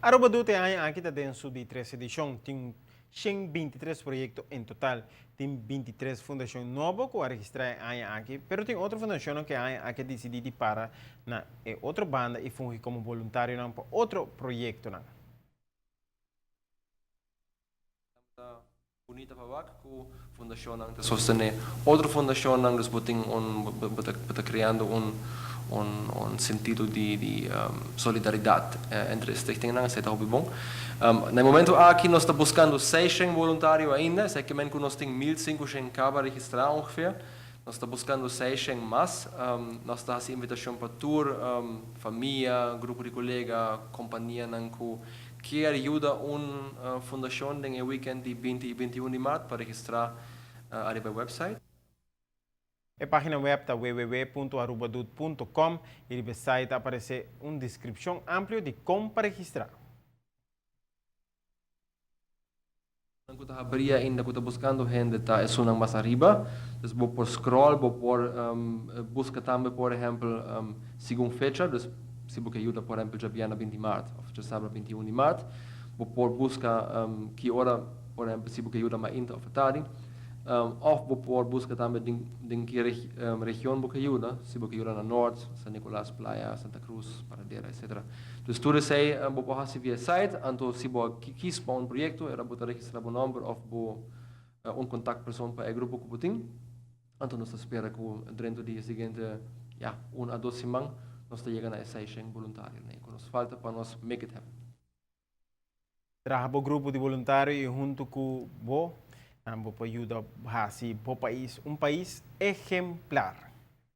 Arobado te ay aqui tá dentro de 3 edição, tem 123 projetos em total, tem 23 fundações novas que registrar aqui, pero tem outra fundação que aqui decidiu para na outra banda e fungir como voluntário para outro projeto não. Bonita Pavak, que fundação que sostene outra fundação que está criando sentido de solidariedade entre as stichtingen, isso é muito bom. No momento aqui nós estamos buscando 600 voluntários ainda, sei que nós temos 1.500 cabas registrados ungefähr. Nós estamos buscando 600 mais. Nós estamos fazendo invitação para tour, família, grupo de colegas, companhia que ajuda uma fundação no weekend de 20 e 21 de março para registrar a website. A página web está www.arubadut.com e no site aparece uma descrição ampla de como para registrar. Quando está abrindo ainda, quando está buscando gente, está é mais arriba. Então, vou por scroll, vou por busca também, por exemplo, segundo fecha. Então, se você ajuda, por exemplo, já viana 20 de março, ou já sábado 21 de março, vou por busca que hora, por exemplo, se você ajuda mais inta ou tarde. Ou vou por busca também de que região você ajuda, se você ajuda na norte, San Nicolás, Playa, Santa Cruz, Paradera, etc. Então, tudo isso aí, vou fazer via site, então se você quis para um projeto, era botar registrar o número ou contato pessoa para o grupo que você tem. Então, nós esperamos que dentro do dia seguinte, a 2 semanas, nós chegamos a 600 voluntários, né? Que nos falta para nós make it happen. Trabalha o grupo de voluntários e junto com o vou ajudar a país, um país exemplar.